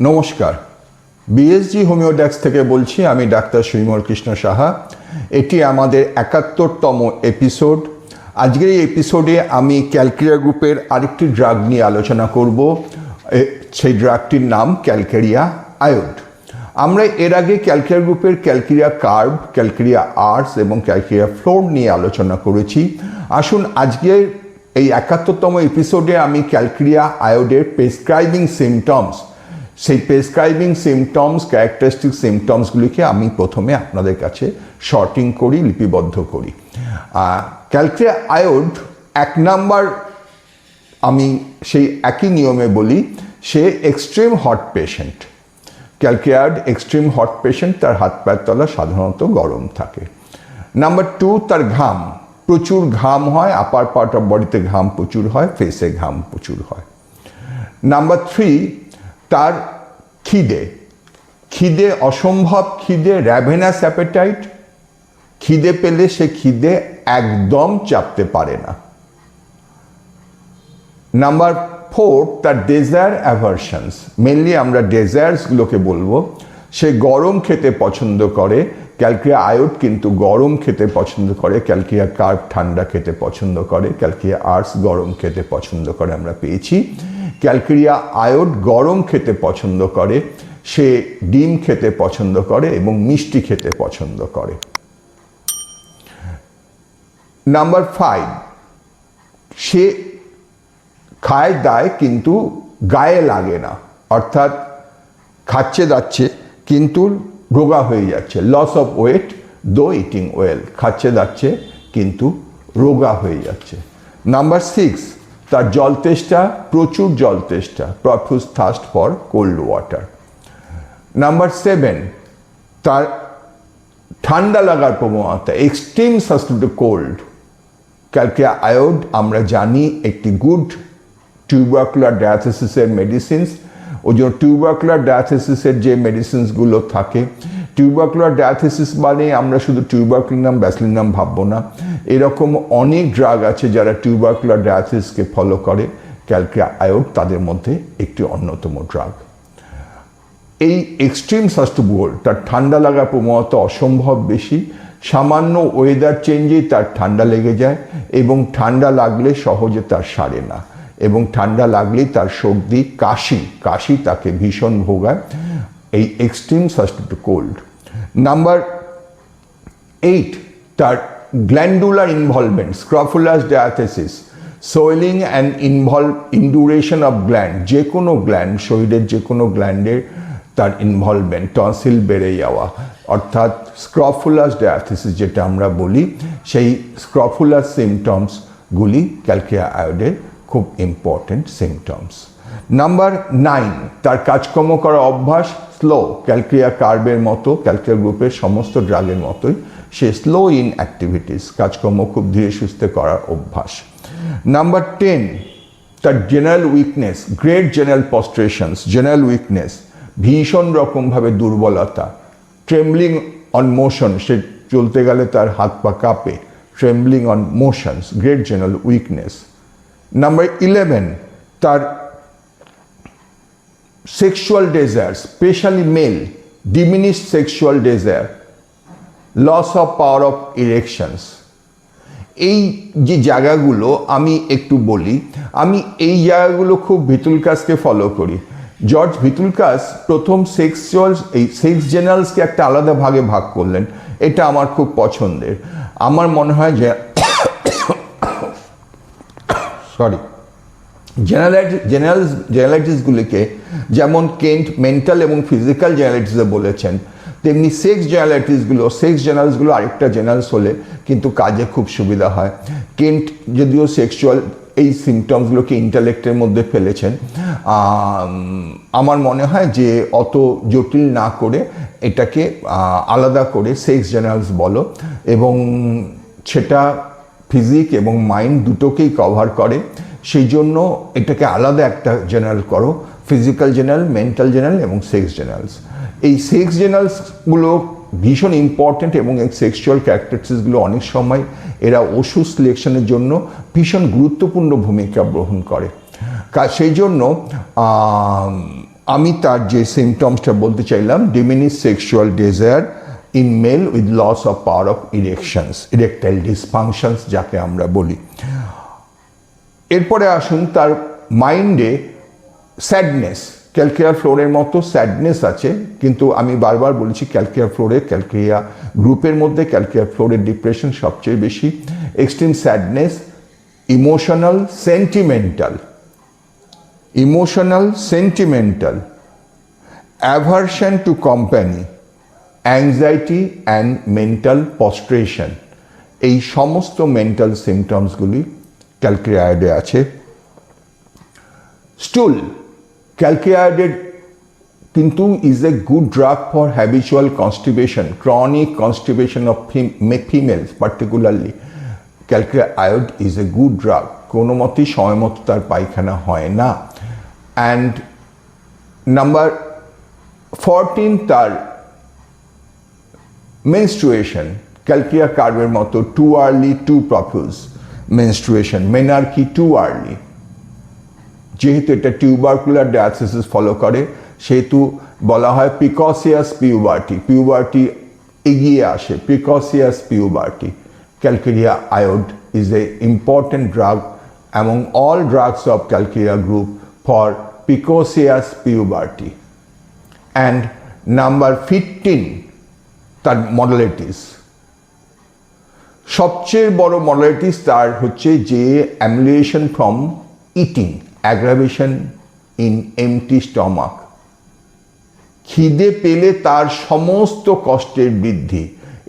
নমস্কার, বিএসজি হোমিওডেক্স থেকে বলছি। আমি ডাক্তার শ্রীমল কৃষ্ণ সাহা। এটি আমাদের ৭১তম এপিসোড। আজকের এই এপিসোডে আমি ক্যালকেরিয়া গ্রুপের আরেকটি ড্রাগ নিয়ে আলোচনা করব। সেই ড্রাগটির নাম ক্যালকেরিয়া আয়োড। আমরা এর আগে ক্যালকেরিয়া গ্রুপের ক্যালকেরিয়া কার্ব, ক্যালকেরিয়া আর্স এবং ক্যালকেরিয়া ফ্লোর নিয়ে আলোচনা করেছি। আসুন আজকের এই ৭১তম এপিসোডে আমি ক্যালকেরিয়া আয়োডের প্রেসক্রাইবিং সিমটমস, সেই প্রেসক্রাইবিং সিমটমস, ক্যারেক্টারিস্টিক সিমটমসগুলিকে আমি প্রথমে আপনাদের কাছে শর্টিং করি, লিপিবদ্ধ করি। ক্যালকেরিয়া আয়োড ১ নাম্বার, আমি সেই একই নিয়মে বলি, সে extreme hot patient. Calcarea আয়োড extreme hot patient, তার হাত পায়ের তলা সাধারণত গরম থাকে। নাম্বার ২, তার ঘাম, প্রচুর ঘাম হয়, আপার পার্ট অফ বডিতে ঘাম প্রচুর হয়, ফেসে ঘাম প্রচুর হয়। নাম্বার ৩, তার খিদে, অসম্ভব খিদে, র্যাভেনাস অ্যাপেটাইট। খিদে পেলে সে খিদে একদম চাপতে পারে না। নাম্বার ৪, তার ডেজায়ার অ্যাভারশনস, মেনলি আমরা ডেজায়ার্সগুলোকে বলবো। সে গরম খেতে পছন্দ করে। ক্যালকেরিয়া আয়োড কিন্তু গরম খেতে পছন্দ করে। ক্যালকেরিয়া কার্ব ঠান্ডা খেতে পছন্দ করে। ক্যালকেরিয়া আর্স গরম খেতে পছন্দ করে, আমরা পেয়েছি। ক্যালকেরিয়া আয়োড গরম খেতে পছন্দ করে, সে ডিম খেতে পছন্দ করে এবং মিষ্টি খেতে পছন্দ করে। নাম্বার ৫, সে খায় দায় কিন্তু গায়ে লাগে না, অর্থাৎ খাচ্ছে দাচ্ছে কিন্তু রোগা হয়ে যাচ্ছে। লস অফ ওয়েট দো ইটিং ওয়েল, খাচ্ছে দাচ্ছে কিন্তু রোগা হয়ে যাচ্ছে। নাম্বার ৬, তার জল তেষ্টা, প্রচুর জল তেষ্টা, profuse thirst for cold water. Number ৭, তার ঠান্ডা লাগার প্রবণতা, extreme susceptible to cold. Calcarea আয়োড আমরা জানি একটি গুড টিউবারকুলার ডায়াথেসিসের মেডিসিনস। ওই জন্য টিউবারকুলার ডায়াথেসিসের যে মেডিসিনসগুলো থাকে, টিউবারকুলার ডায়াথেসিস মানে আমরা শুধু টিউবারকুলিনাম, ব্যাসিলিনাম ভাববো না। এরকম অনেক ড্রাগ আছে যারা টিউবারকুলার ডায়াথেসিসকে ফলো করে। ক্যালকেরিয়া আয়োড তাদের মধ্যে একটি অন্যতম ড্রাগ। এই এক্সট্রিম সাসেপ্টিবল, তার ঠান্ডা লাগার প্রবণতা অসম্ভব বেশি। সামান্য ওয়েদার চেঞ্জেই তার ঠান্ডা লেগে যায় এবং ঠান্ডা লাগলে সহজে তার সারে না, এবং ঠান্ডা লাগলেই তার সর্দি, কাশি তাকে ভীষণ ভোগায়। এই extreme susceptible to cold. Number ৮, তার glandular involvement, scrofulous diathesis, swelling and induration of gland, যে কোনো গ্ল্যান্ড, শরীরের যে কোনো গ্ল্যান্ডের তার ইনভলভমেন্ট, টনসিল বেড়ে যাওয়া, অর্থাৎ স্ক্রফুলাস ডায়াথেসিস যেটা আমরা বলি, সেই স্ক্রফুলাস সিমটমসগুলি ক্যালকেরিয়া আয়োডের খুব ইম্পর্টেন্ট সিমটমস। নাম্বার ৯, তার কাজকর্ম করার অভ্যাস স্লো। ক্যালকেরিয়া কার্বের মতো, ক্যালকেরিয়া গ্রুপের সমস্ত ড্রাগের মতোই সে স্লো ইন অ্যাক্টিভিটিস, কাজকর্ম খুব ধীরে সুস্থে করার অভ্যাস। নাম্বার ১০, তার general weakness, great general prostrations, general weakness, ভীষণ রকমভাবে দুর্বলতা, ট্রেমলিং অন মোশন, সে চলতে গেলে তার হাত পা কাঁপে, trembling on motions, great general weakness. Number 11, তার sexual desire, specially male, diminished sexual desire, loss of power of erections. এই যে জায়গাগুলো আমি একটু বলি, আমি এই জায়গাগুলো খুব ভিতুলকাসকে ফলো করি। জর্জ ভিতুলকাস প্রথম এই সেক্স জেনারেলসকে একটা আলাদা ভাগে ভাগ করলেন। এটা আমার খুব পছন্দের। আমার মনে হয় যে জেনারেলাইটিসগুলিকে যেমন কেন্ট মেন্টাল এবং ফিজিক্যাল জেনারেলাইটিসে বলেছেন, তেমনি সেক্স জেনারেলসগুলো আরেকটা জেনারেলস হলে কিন্তু কাজে খুব সুবিধা হয়। কেন্ট যদিও সেক্সুয়াল এই সিমটমসগুলোকে ইন্টালেক্টের মধ্যে ফেলেছেন, আমার মনে হয় যে অত জটিল না করে এটাকে আলাদা করে সেক্স জেনারেলস বলো, এবং সেটা ফিজিক এবং মাইন্ড দুটোকেই কভার করে। সেই জন্য এটাকে আলাদা একটা জেনারেল করো, ফিজিক্যাল জেনারেল, মেন্টাল জেনারেল এবং সেক্স জেনারেলস। এই সেক্স জেনারেলসগুলো ভীষণ ইম্পর্ট্যান্ট এবং এই সেক্সুয়াল ক্যারেক্টারিস্টিক্সগুলো অনেক সময় এরা ওষুধ সিলেকশনের জন্য ভীষণ গুরুত্বপূর্ণ ভূমিকা গ্রহণ করে। সেই জন্য আমি তার যে সিমটমসটা বলতে চাইলাম, diminish sexual desire in male with loss of power of erections, erectile dysfunctions যাকে আমরা বলি। এরপরে আসুন তার মাইন্ডে স্যাডনেস, ক্যালকেরিয়া ফ্লোরের মতো স্যাডনেস আছে, কিন্তু আমি বারবার বলেছি ক্যালকেরিয়া ফ্লোরে, ক্যালকেরিয়া গ্রুপের মধ্যে ক্যালকেরিয়া ফ্লোরের ডিপ্রেশন সবচেয়ে বেশি। Extreme sadness, emotional sentimental, aversion to company, anxiety and mental prostration, এই সমস্ত মেন্টাল সিমটমসগুলি ক্যালকেরিয়া আয়োডে আছে। স্টুল, ক্যালকেরিয়া আয়োডের কিন্তু is a good drug for habitual constipation, chronic constipation of females particularly. Calcarea আয়োড is a good drug, কোনো মতেই সময় মতো তার পায়খানা হয় না। অ্যান্ড নাম্বার 14, তার মেনস্ট্রুয়েশন, ক্যালকেরিয়া কার্ভের মতো too early two profuse menstruation, মেনার্কি too early, যেহেতু এটা টিউবারকুলার ডায়াথিসিস ফলো করে সেহেতু বলা হয় প্রিকসিয়াস পিউবার্টি, পিউবার্টি এগিয়ে আসে, precocious puberty. Calcarea iod is a important drug among all drugs of Calcarea group for precocious puberty. And number 15, তার modalities, সবচেয়ে বড় মডালিটিস তার হচ্ছে যে amelioration from eating, aggravation in empty stomach, খিদে পেলে তার সমস্ত কষ্টের বৃদ্ধি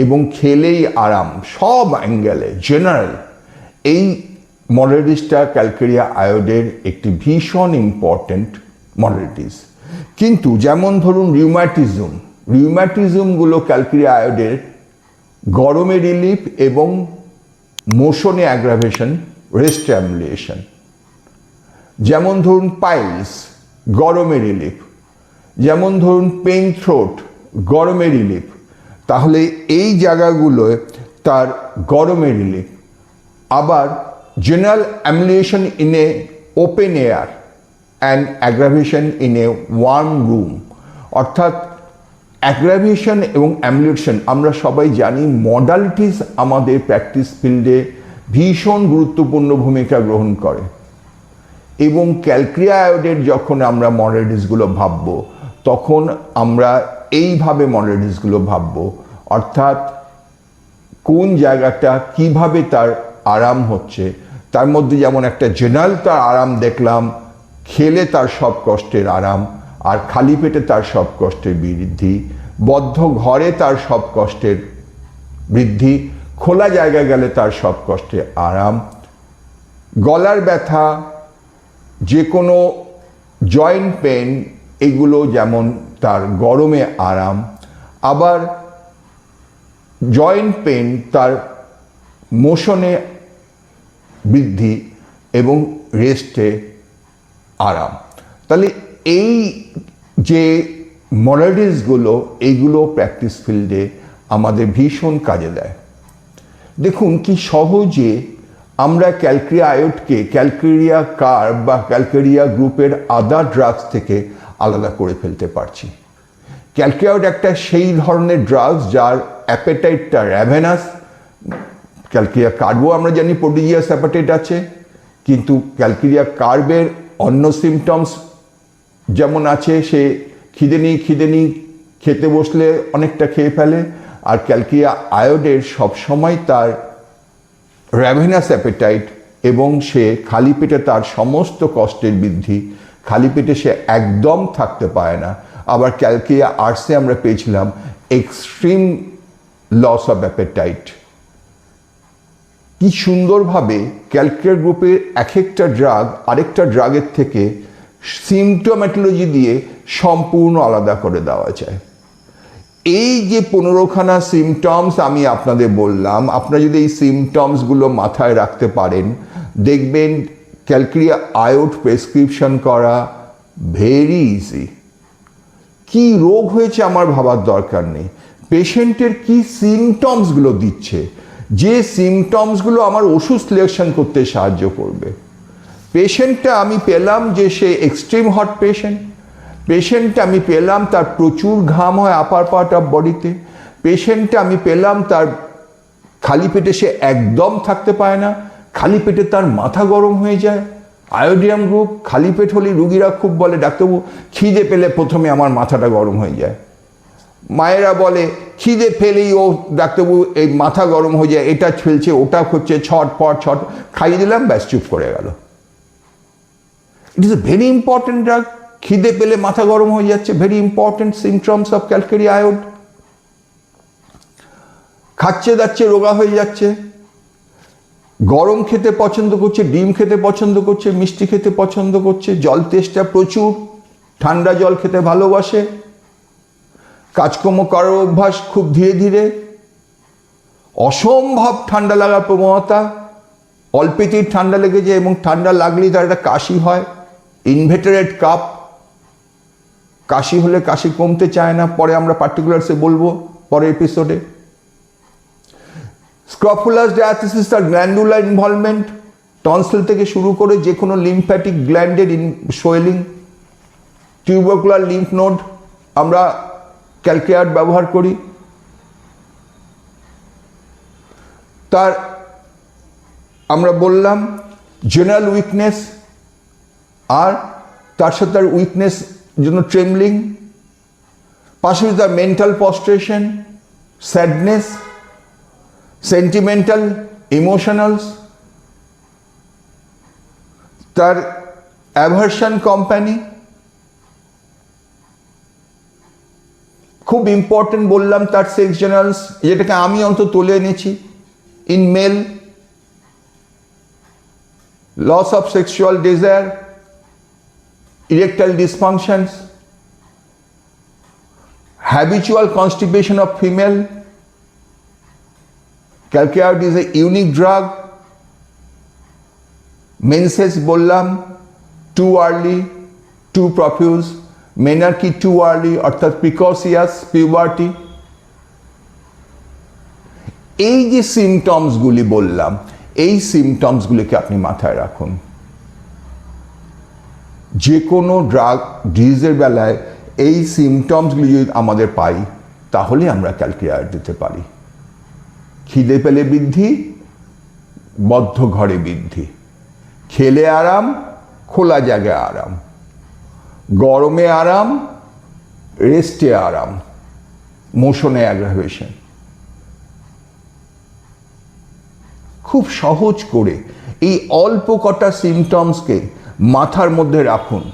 এবং খেলেই আরাম, সব অ্যাঙ্গেলে জেনারেল। এই মডালিটিসটা ক্যালকেরিয়া আয়োডের একটি ভীষণ ইম্পর্টেন্ট মডালিটিস। কিন্তু যেমন ধরুন রিউম্যাটিজমগুলো ক্যালকেরিয়া আয়োডের গরমে রিলিফ এবং মোশনে অ্যাগ্রাভেশন, রেস্ট অ্যামুলেশন। যেমন ধরুন পাইলস, গরমে রিলিফ। যেমন ধরুন পেইন থ্রোট, গরমে রিলিফ। তাহলে এই জায়গাগুলোয় তার গরমে রিলিফ। আবার general amelioration in a open air and aggravation in a warm room, অর্থাৎ অ্যাগ্রাভেশন এবং অ্যামুলেশন আমরা সবাই জানি মডালিটিস আমাদের প্র্যাকটিস ফিল্ডে ভীষণ গুরুত্বপূর্ণ ভূমিকা গ্রহণ করে। এবং ক্যালকেরিয়া আয়োডের যখন আমরা মডালিটিসগুলো ভাবব তখন আমরা এইভাবে মডালিটিসগুলো ভাবব, অর্থাৎ কোন জায়গাটা কিভাবে তার আরাম হচ্ছে। তার মধ্যে যেমন একটা জেনারেল তার আরাম দেখলাম, খেলে তার সব কষ্টের আরাম, আর খালি পেটে তার সব কষ্টের বৃদ্ধি, বদ্ধ ঘরে তার সব কষ্টের বৃদ্ধি, খোলা জায়গায় গেলে তার সব কষ্টের আরাম, গলার ব্যথা, যে কোনো জয়েন্ট পেন, এগুলো যেমন তার গরমে আরাম। আবার জয়েন্ট পেন তার মোশনে বৃদ্ধি এবং রেস্টে আরাম। তাহলে এই যে মডালিটিসগুলো, এইগুলো প্র্যাকটিস ফিল্ডে আমাদের ভীষণ কাজে দেয়। দেখুন কি সহজে আমরা ক্যালকেরিয়া আয়োডকে ক্যালকেরিয়া কার্ভ বা ক্যালকেরিয়া গ্রুপের আদার ড্রাগস থেকে আলাদা করে ফেলতে পারছি। ক্যালকেরিয়া আয়োড একটা সেই ধরনের ড্রাগস যার অ্যাপেটাইটটা র্যাভেনাস। ক্যালকেরিয়া কার্ভও আমরা জানি প্রোডিজিয়াস অ্যাপেটাইট আছে, কিন্তু ক্যালকেরিয়া কার্ভের অন্য সিমটমস যেমন আছে, সে খিদে নেই খেতে বসলে অনেকটা খেয়ে ফেলে, আর ক্যালকেরিয়া আয়োডের সবসময় তার র্যাভেনাস অ্যাপেটাইট এবং সে খালি পেটে তার সমস্ত কষ্টের বৃদ্ধি, খালি পেটে সে একদম থাকতে পারে না। আবার ক্যালকেরিয়া আর্টসে আমরা পেয়েছিলাম এক্সট্রিম লস অফ অ্যাপেটাইট। কি সুন্দরভাবে ক্যালকেরিয়া গ্রুপের এক একটা ড্রাগ আরেকটা ড্রাগের থেকে সিমটোম্যাটোলজি দিয়ে সম্পূর্ণ আলাদা করে দেওয়া যায়। এই যে 15খানা সিমটমস আমি আপনাদের বললাম, আপনারা যদি এই সিমটমসগুলো মাথায় রাখতে পারেন, দেখবেন ক্যালকেরিয়া আয়োড প্রেসক্রিপশন করা ভেরি ইজি। কি রোগ হয়েছে আমার ভাবার দরকার নেই, পেশেন্টের কি সিমটমসগুলো দিচ্ছে, যে সিমটমসগুলো আমার ওষুধ সিলেকশন করতে সাহায্য করবে। পেশেন্টটা আমি পেলাম যে সে এক্সট্রিম হট পেশেন্ট, পেশেন্টে আমি পেলাম তার প্রচুর ঘাম হয় আপার পার্ট অফ বডিতে, পেশেন্টে আমি পেলাম তার খালি পেটে সে একদম থাকতে পারে না, খালি পেটে তার মাথা গরম হয়ে যায়। আয়োডিয়াম গ্রুপ খালি পেট হলে রুগীরা খুব বলে ডাক্তারবাবু খিদে পেলে প্রথমে আমার মাথাটা গরম হয়ে যায়, মায়েরা বলে খিদে পেলেই ও ডাক্তারবাবু এই মাথা গরম হয়ে যায়, এটা ফেলছে ওটা হচ্ছে, ছটপট খাইয়ে দিলাম ব্যাস চুপ করে গেল। It is a very important drug. খিদে পেলে মাথা গরম হয়ে যাচ্ছে, very important symptoms of Calcarea iod. খাচ্ছে দাচ্ছে রোগা হয়ে যাচ্ছে, গরম খেতে পছন্দ করছে, ডিম খেতে পছন্দ করছে, মিষ্টি খেতে পছন্দ করছে, জল তেষ্টা প্রচুর, ঠান্ডা জল খেতে ভালোবাসে, কাজকর্ম করার অভ্যাস খুব ধীরে ধীরে, অসম্ভব ঠান্ডা লাগার প্রবণতা, অল্পেতেই ঠান্ডা লেগে যায় এবং ঠান্ডা লাগলেই তার একটা কাশি হয়, ইনভেটেড কাপ, কাশি হলে কাশি কমতে চায় না, পরে আমরা পার্টিকুলারসে বলবো পরের এপিসোডে। স্ক্রফুলাস ডায়াথিসিস তার গ্ল্যান্ডুলার ইনভলভমেন্ট, টনসিল থেকে শুরু করে যে কোনো লিম্ফ্যাটিক গ্ল্যান্ডের সোয়েলিং, টিউবারকুলার লিম্ফ নোড আমরা ক্যালকেয়ার ব্যবহার করি। তার আমরা বললাম জেনারেল উইকনেস, আর তার সাথে তার উইকনেস জন্য ট্রেমলিং, পাশাপাশি তার মেন্টাল প্রস্ট্রেশন, স্যাডনেস, সেন্টিমেন্টাল ইমোশনালস, তার অ্যাভারশন কোম্পানি, খুব ইম্পর্টেন্ট বললাম তার সেক্স জেনারেলস, যেটাকে আমি অন্তত তুলে এনেছি। In male loss of sexual desire, erectile dysfunctions, habitual constipation of female. Calcaid is a unique drug. Menses বললাম too early, too profuse, menarche too early অর্থাৎ precocious puberty। এই যে সিমটমসগুলি বললাম, এই সিমটমসগুলিকে আপনি মাথায় রাখুন। যে কোনো ড্রাগ ডিজিজের বেলায় এই সিমটমসগুলি যদি আমাদের পাই তাহলে আমরা ক্যালকেয়ার দিতে পারি। খিদে পেলে বৃদ্ধি, বদ্ধ ঘরে বৃদ্ধি, খেলে আরাম, খোলা জায়গায় আরাম, গরমে আরাম, রেস্টে আরাম, মোশনে অ্যাগ্রাভেশন। খুব সহজ করে এই অল্প কটা সিমটমসকে মাথার মধ্যে রাখুন।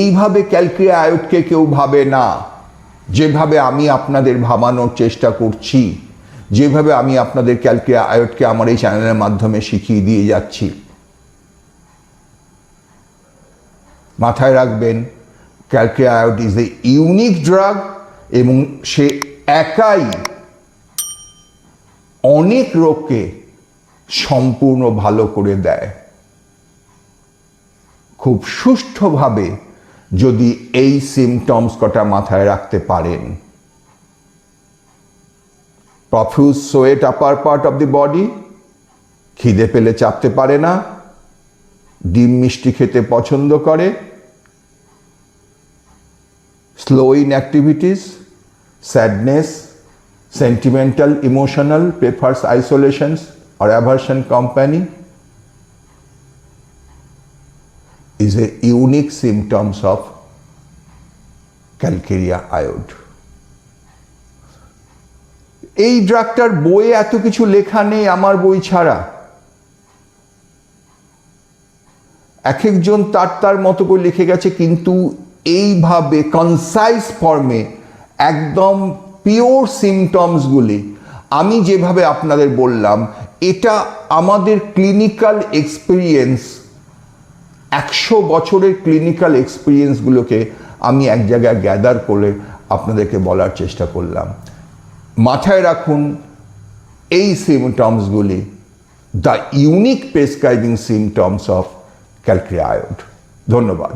এইভাবে ক্যালকেরিয়া আয়োডকে কেউ ভাবে না যেভাবে আমি আপনাদের ভাবানোর চেষ্টা করছি, যেভাবে আমি আপনাদের ক্যালকেরিয়া আয়োডকে আমার এই চ্যানেলের মাধ্যমে শিখিয়ে দিয়ে যাচ্ছি। মাথায় রাখবেন calcarea আয়োড is a unique drug এবং সে একাই অনেক রোগকে সম্পূর্ণ ভালো করে দেয়। খুব সুষ্ঠুভাবে যদি এই সিমটমস কটা মাথায় রাখতে পারেন, profuse sweat upper part of the body, খিদে পেলে চাপতে পারে না, ডিম মিষ্টি খেতে পছন্দ করে, slow in activities, sadness, sentimental, emotional, prefers isolations or aversion company, is a unique symptoms of calcarea iode. এই ড্রাগটার বইয়ে এত কিছু লেখা নেই আমার বই ছাড়া। এক একজন তার মতো করে লিখে গেছে, কিন্তু এইভাবে কনসাইজ ফর্মে একদম পিওর সিমটমসগুলি আমি যেভাবে আপনাদের বললাম, এটা আমাদের ক্লিনিক্যাল এক্সপিরিয়েন্স, 100 বছরের ক্লিনিক্যাল এক্সপিরিয়েন্সগুলোকে আমি এক জায়গায় গ্যাদার করে আপনাদেরকে বলার চেষ্টা করলাম। মাথায় রাখুন এই সিমটমসগুলি, the unique prescribing symptoms of Calcarea iod. ধন্যবাদ।